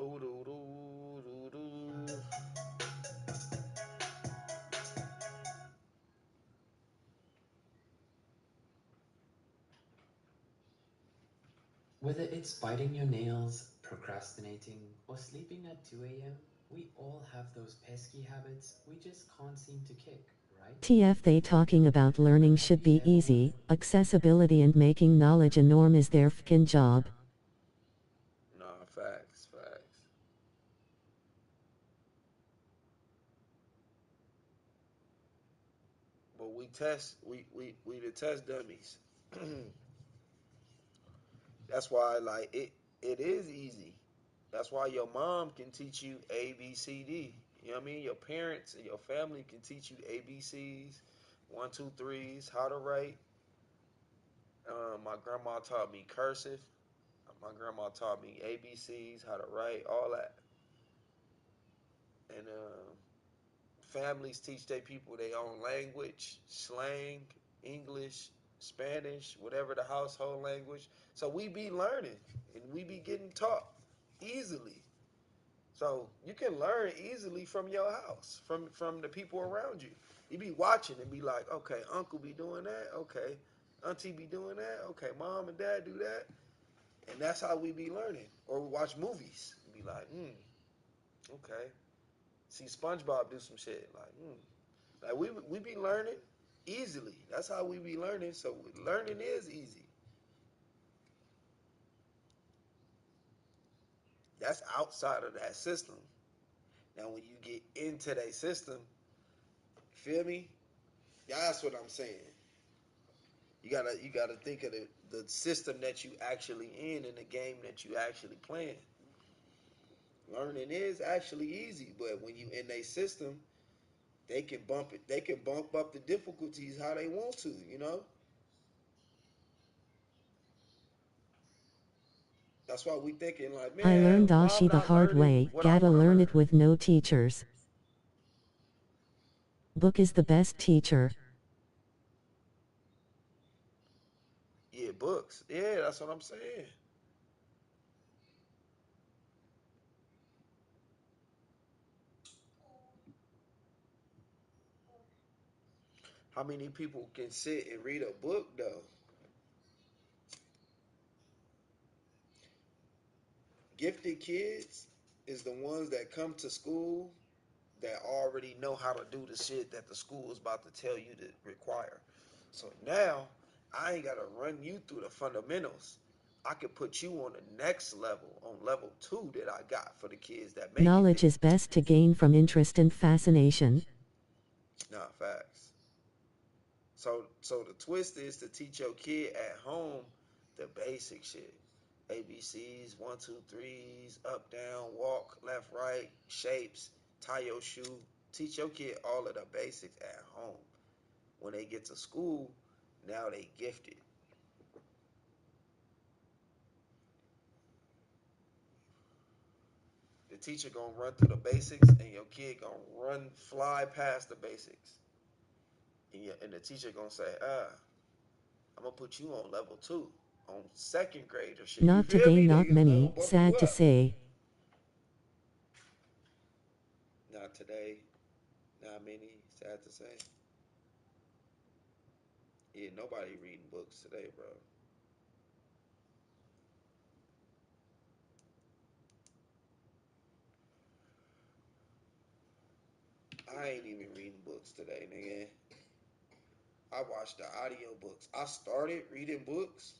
Speaker 1: Ooh, doo, doo, doo, doo.
Speaker 5: Whether it's biting your nails, procrastinating, or sleeping at 2 a.m., we all have those pesky habits we just can't seem to kick, right?
Speaker 2: TF they talking about learning should be easy, accessibility and making knowledge a norm is their fkin job.
Speaker 1: Nah, facts, facts. But we the test dummies. That's why like it is easy. That's why your mom can teach you A B C D. You know what I mean? Your parents and your family can teach you A B C's, one two threes, how to write. My grandma taught me cursive. My grandma taught me A B C's, how to write, all that. And families teach their people their own language, slang, English, Spanish, whatever the household language. So we be learning and we be getting taught easily. So you can learn easily from your house, from the people around you. You be watching and be like, okay, uncle be doing that, okay, auntie be doing that, okay, mom and dad do that, and that's how we be learning. Or we watch movies and be like, okay, see SpongeBob do some shit, like we be learning easily. That's how we be learning. So learning is easy. That's outside of that system. Now when you get into that system, feel me? That's what I'm saying. You gotta think of the system that you actually in the game that you actually playing. Learning is actually easy, but when you in a system, they can bump up the difficulties how they want to, you know? That's why we thinking like,
Speaker 2: I
Speaker 1: man,
Speaker 2: learned
Speaker 1: why I'm
Speaker 2: Dashi the
Speaker 1: not
Speaker 2: hard
Speaker 1: learning
Speaker 2: way,
Speaker 1: what I
Speaker 2: gotta
Speaker 1: want to
Speaker 2: learn
Speaker 1: learn.
Speaker 2: it with no teachers. Book is the best teacher.
Speaker 1: Yeah, books. Yeah, that's what I'm saying. How many people can sit and read a book though? Gifted kids is the ones that come to school that already know how to do the shit that the school is about to tell you to require. So now I ain't gotta run you through the fundamentals. I could put you on the next level, on level two that I got for the kids that make it
Speaker 2: Knowledge
Speaker 1: there.
Speaker 2: is best to gain from interest and fascination.
Speaker 1: Nah, facts. So the twist is to teach your kid at home the basic shit. ABCs, one, two, threes, up, down, walk, left, right, shapes, tie your shoe. Teach your kid all of the basics at home. When they get to school, now they gifted. The teacher gonna run through the basics, and your kid gonna fly past the basics. And the teacher gonna say, I'm gonna put you on level 2, on second grade or shit. You
Speaker 2: Not
Speaker 1: feel
Speaker 2: today,
Speaker 1: me?
Speaker 2: not
Speaker 1: They gonna
Speaker 2: many,
Speaker 1: bump you
Speaker 2: sad to
Speaker 1: up.
Speaker 2: say.
Speaker 1: Not today, not many. Sad to say. Yeah, nobody reading books today, bro. I ain't even reading books today, nigga. I watched the audio books. I started reading books.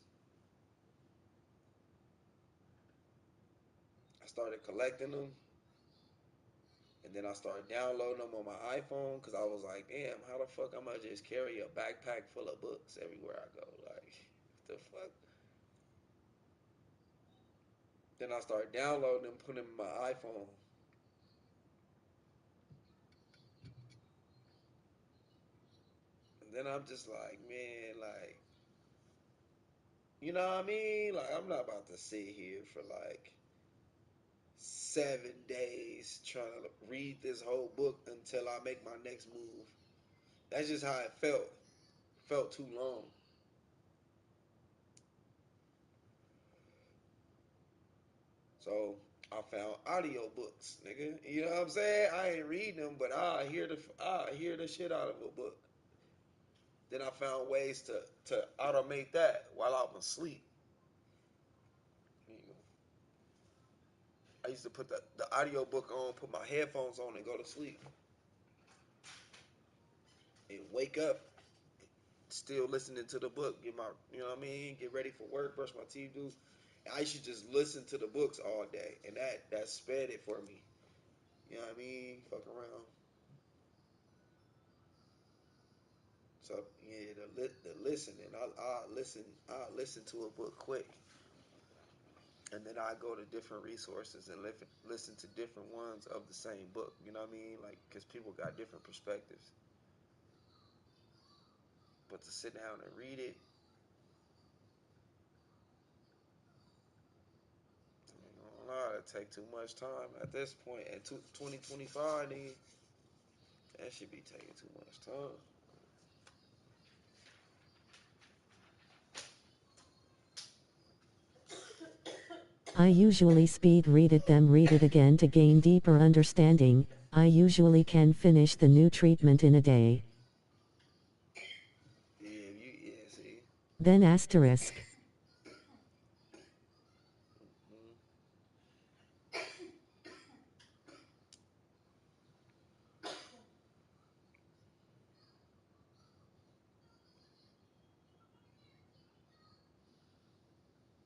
Speaker 1: I started collecting them, and then I started downloading them on my iPhone because I was like, damn, how the fuck I'm gonna just carry a backpack full of books everywhere I go? Like, what the fuck? Then I started downloading them, putting them in my iPhone. And then I'm just like, man, like, you know what I mean? Like, I'm not about to sit here for like 7 days trying to read this whole book until I make my next move. That's just how it felt. Felt too long. So I found audio books, nigga. You know what I'm saying? I ain't reading them, but I hear the shit out of a book. Then I found ways to automate that while I was asleep. I used to put the audio book on, put my headphones on, and go to sleep. And wake up still listening to the book. Get my, you know what I mean? Get ready for work, brush my teeth, do. And I should just listen to the books all day, and that sped it for me. You know what I mean? Fuck around. So yeah, the listening. I listen to a book quick, and then I go to different resources and listen to different ones of the same book. You know what I mean? Like, because people got different perspectives. But to sit down and read it, I ain't gonna lie, it take too much time at this point. At 2025, nigga, that should be taking too much time.
Speaker 2: I usually speed read it then read it again to gain deeper understanding. I usually can finish the new treatment in a day.
Speaker 1: Yeah, see.
Speaker 2: Then asterisk.
Speaker 1: Mm-hmm.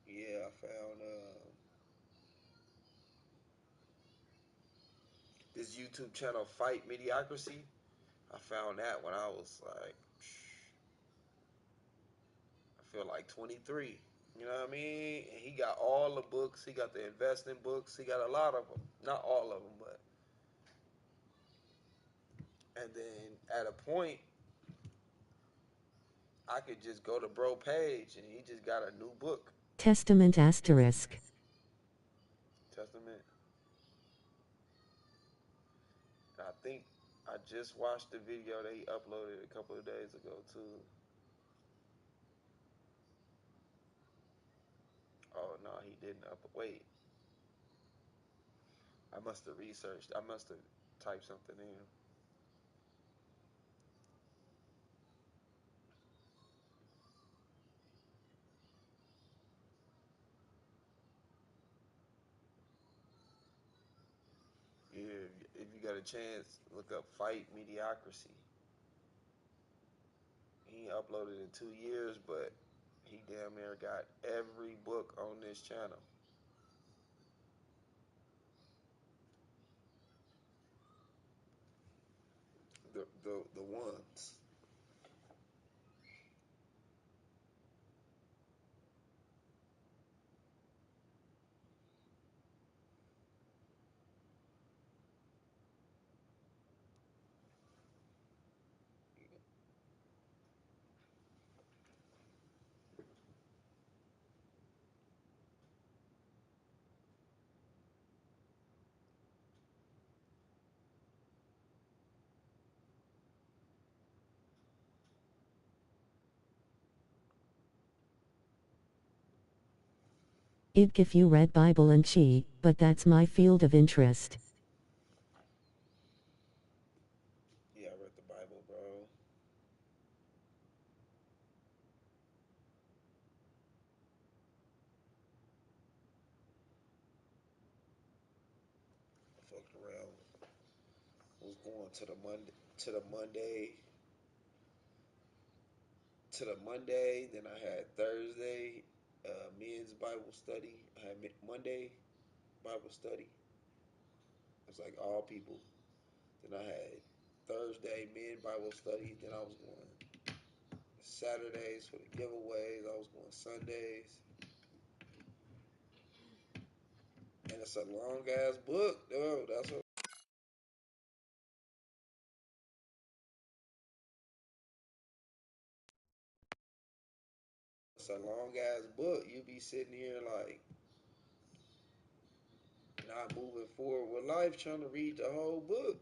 Speaker 1: Yeah, I found this YouTube channel, Fight Mediocrity. I found that when I was like, I feel like 23. You know what I mean? And he got all the books. He got the investing books. He got a lot of them. Not all of them, but. And then at a point, I could just go to bro page and he just got a new book.
Speaker 2: Testament asterisk.
Speaker 1: Testament. I think I just watched the video that he uploaded a couple of days ago too. Oh no, he didn't wait. I must have researched. I must have typed something in. Yeah, if you got a chance, look up Fight Mediocrity. He uploaded in 2 years, but he damn near got every book on this channel. The ones.
Speaker 2: If you read Bible and Chi, but that's my field of interest.
Speaker 1: Yeah, I read the Bible, bro. I fucked around. Was going to the Monday, Then I had Thursday, men's Bible study. I had Monday Bible study. It was like all people. Then I had Thursday men Bible study. Then I was going Saturdays for the giveaways. I was going Sundays, and it's a long ass book, though. That's what. It's a long ass book. You be sitting here like not moving forward with life, trying to read the whole book.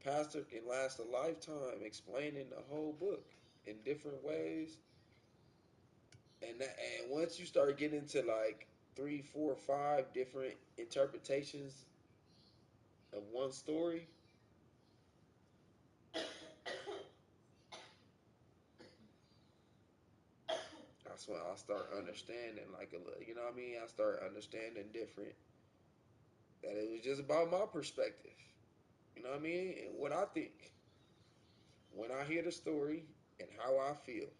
Speaker 1: Pastor can last a lifetime explaining the whole book in different ways, and once you start getting into like three, four, five different interpretations of one story, that's when I start understanding like a little, you know what I mean? I start understanding different that it was just about my perspective, you know what I mean, and what I think when I hear the story and how I feel,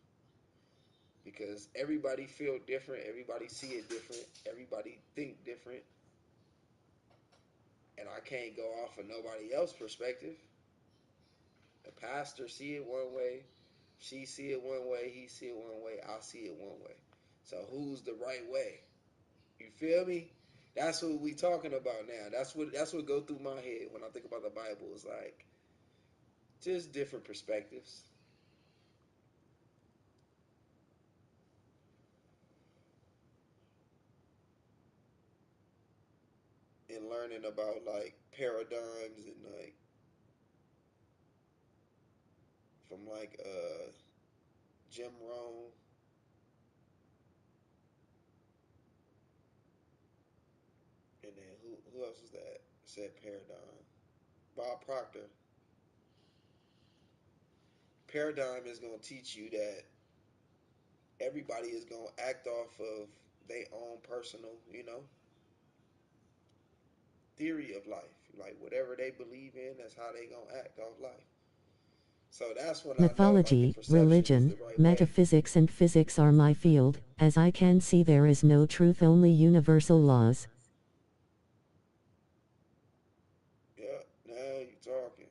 Speaker 1: because everybody feel different, everybody see it different, everybody think different, and I can't go off of nobody else's perspective. The pastor see it one way, she see it one way, he see it one way, I see it one way. So who's the right way? You feel me? That's what we talking about now. That's what go through my head when I think about the Bible. Is like just different perspectives and learning about like paradigms and like from like Jim Rohn, and then who else was that said paradigm? Bob Proctor. Paradigm is gonna teach you that everybody is gonna act off of their own personal, theory of life. Like whatever they believe in, that's how they gonna act off life. So that's when I know like the
Speaker 2: Mythology,
Speaker 1: perception is
Speaker 2: religion,
Speaker 1: the right way.
Speaker 2: metaphysics and physics are my field. As I can see, there is no truth, only universal laws.
Speaker 1: Yeah, now you talking.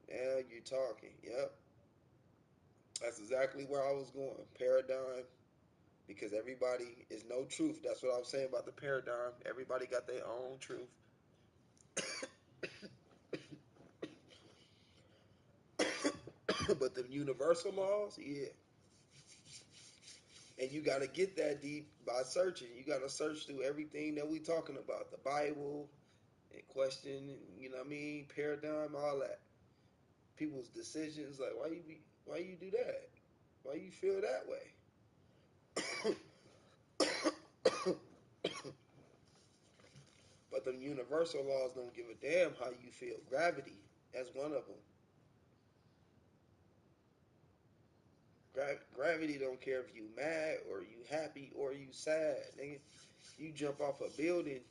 Speaker 1: Now you talking. Yep. That's exactly where I was going. Paradigm, because everybody is no truth. That's what I was saying about the paradigm. Everybody got their own truth. But the universal laws, yeah. And you got to get that deep by searching. You got to search through everything that we talking about, the Bible, and question, you know what I mean, paradigm, all that. People's decisions, like why you do that? Why you feel that way? But the universal laws don't give a damn how you feel. Gravity, that's one of them. Gravity don't care if you mad or you happy or you sad. Nigga, you jump off a building,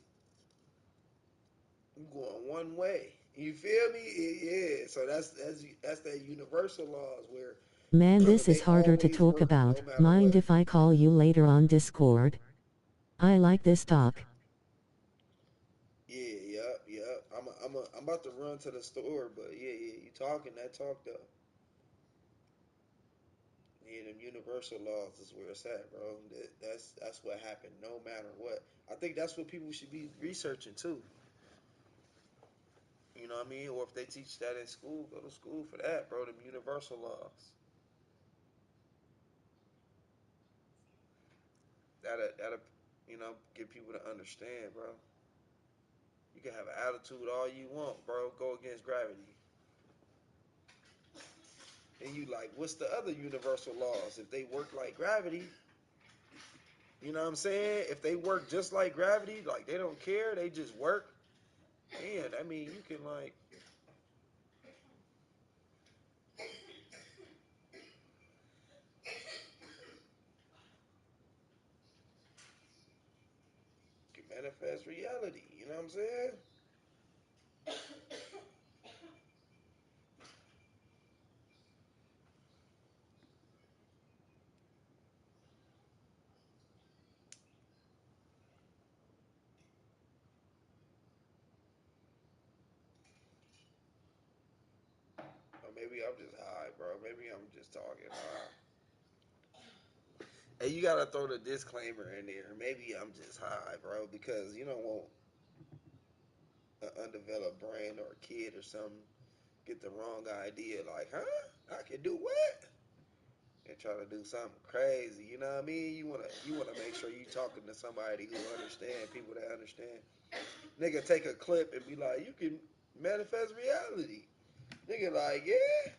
Speaker 1: you going one way. You feel me? Yeah. So that's that universal laws where
Speaker 2: Man, this is
Speaker 1: they
Speaker 2: harder to
Speaker 1: always
Speaker 2: talk
Speaker 1: work no
Speaker 2: about.
Speaker 1: matter
Speaker 2: Mind
Speaker 1: what.
Speaker 2: if I call you later on Discord? I like this talk.
Speaker 1: Yeah, yep. I'm about to run to the store, but yeah, you talking that talk though. Yeah, them universal laws is where it's at, bro. That's what happened, no matter what. I think that's what people should be researching too. You know what I mean? Or if they teach that in school, go to school for that, bro. Them universal laws. That'll get people to understand, bro. You can have an attitude all you want, bro. Go against gravity. And you like, what's the other universal laws? If they work like gravity, you know what I'm saying? If they work just like gravity, like they don't care, they just work. Man, I mean, you can like can manifest reality. You know what I'm saying? Or maybe I'm just high, bro. Maybe I'm just talking high. Hey, you gotta throw the disclaimer in there. Maybe I'm just high, bro, because you don't want an undeveloped brain or a kid or something get the wrong idea. Like, huh? I can do what? And try to do something crazy. You know what I mean? You wanna make sure you talking to somebody who understand, people that understand. Nigga take a clip and be like, you can manifest reality. Nigga like, yeah.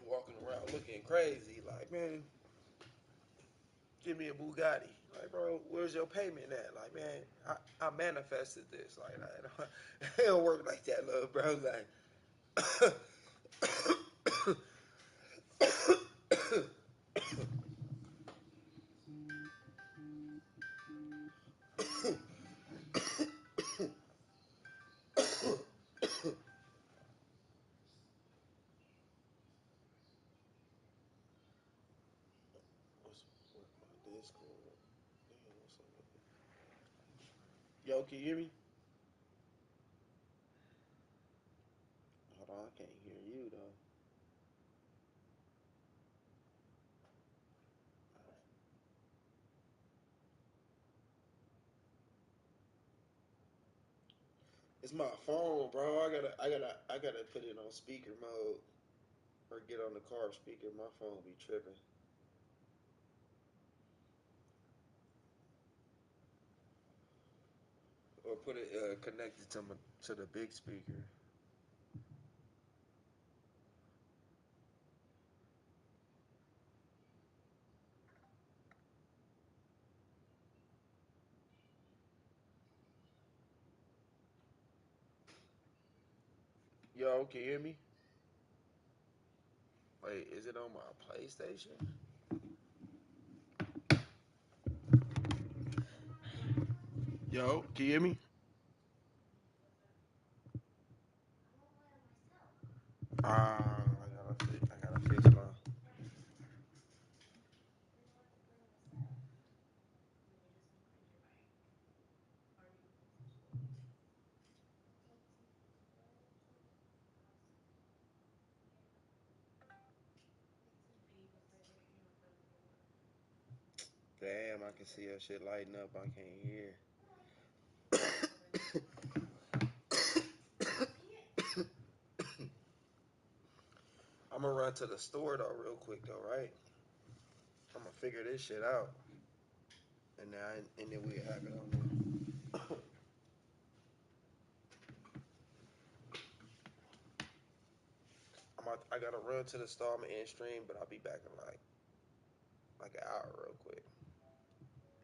Speaker 1: Walking around looking crazy, like, man, give me a Bugatti. Like, bro, where's your payment at? Like, man, I manifested this. Like, it don't work like that, little bro. Like, what's my Discord? Damn, what's up with it? Yo, can you hear me? Hold on, I can't hear you though. It's my phone, bro. I gotta put it on speaker mode or get on the car speaker. My phone be tripping. Or put it connected to the big speaker. Yo, can you hear me? Wait, is it on my PlayStation? Yo, can you hear me? I gotta fix my. Damn, I can see your shit lighting up. I can't hear. I'm gonna run to the store though, real quick though, right? I'm gonna figure this shit out, and then we have it on there. I gotta run to the store. I'm gonna end stream, but I'll be back in like an hour, real quick.